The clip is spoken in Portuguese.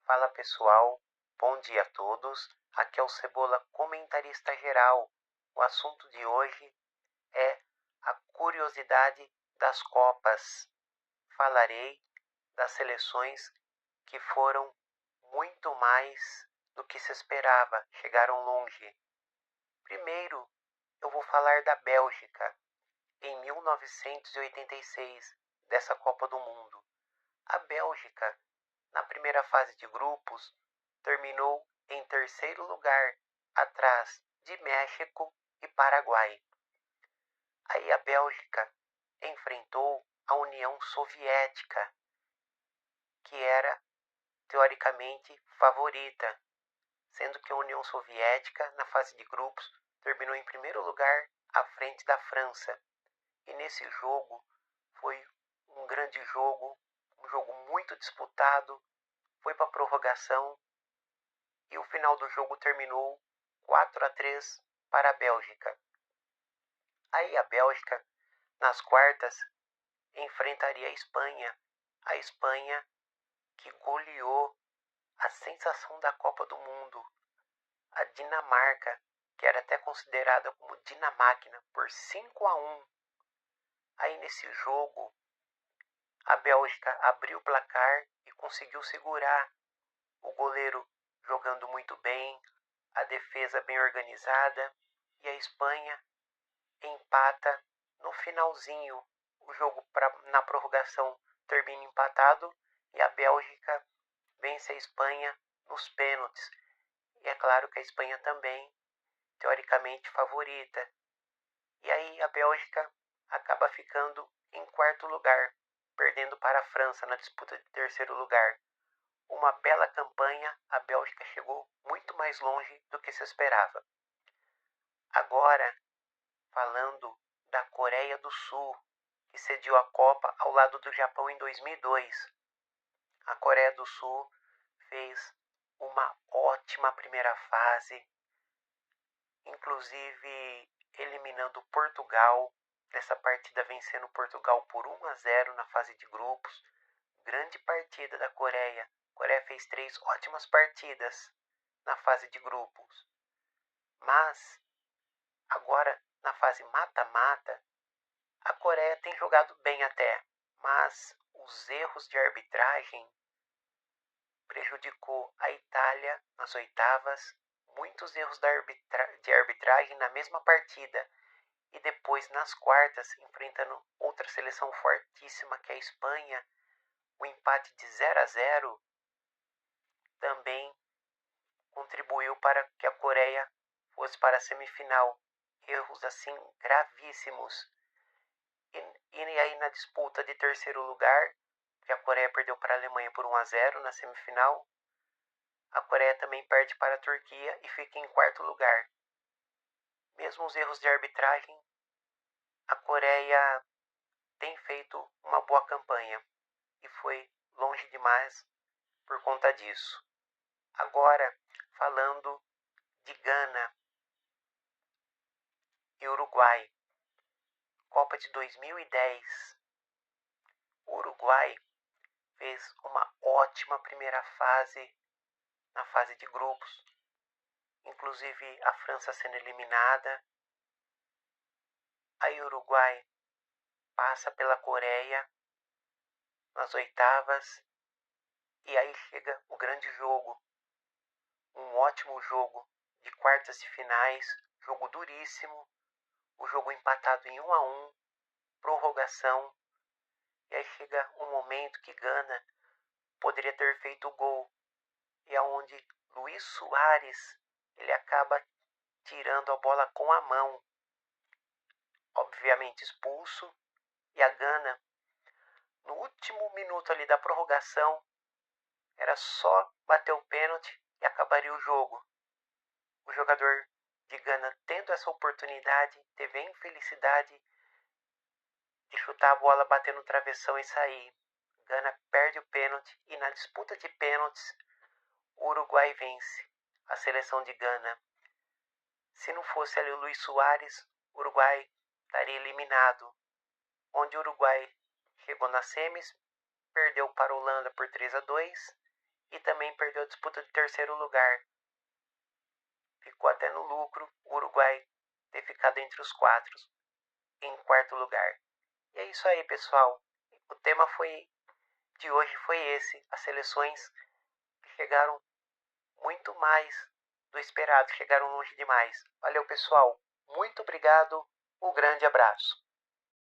Fala pessoal, bom dia a todos. Aqui é o Cebola, comentarista geral. O assunto de hoje é a curiosidade das Copas. Falarei das seleções que foram muito mais do que se esperava, chegaram longe. Primeiro, eu vou falar da Bélgica, em 1986, dessa Copa do Mundo. A Bélgica, na primeira fase de grupos, terminou em terceiro lugar, atrás de México e Paraguai. Aí a Bélgica enfrentou a União Soviética, que era teoricamente favorita, sendo que a União Soviética, na fase de grupos, terminou em primeiro lugar à frente da França. E nesse jogo foi um grande jogo, um jogo muito disputado, foi para a prorrogação e o final do jogo terminou 4-3 para a Bélgica. Aí a Bélgica, nas quartas, enfrentaria a Espanha que goleou a sensação da Copa do Mundo, a Dinamarca, que era até considerada como Dinamáquina, por 5-1. Aí nesse jogo, a Bélgica abriu o placar e conseguiu segurar, o goleiro jogando muito bem, a defesa bem organizada, e a Espanha empata no finalzinho. O jogo na prorrogação termina empatado e a Bélgica vence a Espanha nos pênaltis. E é claro que a Espanha também, teoricamente, favorita. E aí a Bélgica acaba ficando em quarto lugar, perdendo para a França na disputa de terceiro lugar. Uma bela campanha, a Bélgica chegou muito mais longe do que se esperava. Agora, falando da Coreia do Sul, que sediou a Copa ao lado do Japão em 2002. A Coreia do Sul fez uma ótima primeira fase, inclusive eliminando Portugal, nessa partida vencendo Portugal por 1-0 na fase de grupos. Grande partida da Coreia. A Coreia fez 3 ótimas partidas na fase de grupos. Mas, agora na fase mata-mata, a Coreia tem jogado bem até, mas os erros de arbitragem prejudicou a Itália nas oitavas, muitos erros de arbitragem na mesma partida, e depois nas quartas, enfrentando outra seleção fortíssima que é a Espanha, o empate de 0-0 também contribuiu para que a Coreia fosse para a semifinal. Erros assim gravíssimos. E aí na disputa de terceiro lugar, que a Coreia perdeu para a Alemanha por 1-0 na semifinal, a Coreia também perde para a Turquia e fica em quarto lugar. Mesmo os erros de arbitragem, a Coreia tem feito uma boa campanha e foi longe demais por conta disso. Agora, falando de Gana e Uruguai, Copa de 2010. O Uruguai fez uma ótima primeira fase na fase de grupos, inclusive a França sendo eliminada. Aí o Uruguai passa pela Coreia nas oitavas e aí chega o grande jogo, um ótimo jogo de quartas de finais, jogo duríssimo, o jogo empatado em 1-1, prorrogação, e aí chega um momento que Gana poderia ter feito o gol, e aonde Luis Soares ele acaba tirando a bola com a mão, obviamente expulso, e a Gana, no último minuto ali da prorrogação, era só bater o pênalti e acabaria o jogo. O jogador de Gana, tendo essa oportunidade, teve a infelicidade de chutar a bola, bater no travessão e sair. Gana perde o pênalti e na disputa de pênaltis, o Uruguai vence a seleção de Gana. Se não fosse ali o Luis Soares, o Uruguai estaria eliminado. Onde o Uruguai chegou nas semis, perdeu para a Holanda por 3-2 e também perdeu a disputa de terceiro lugar. Ficou até no lucro o Uruguai ter ficado entre os quatro em quarto lugar. E é isso aí, pessoal. O tema de hoje foi esse. As seleções que chegaram muito mais do esperado, chegaram longe demais. Valeu, pessoal. Muito obrigado. Um grande abraço.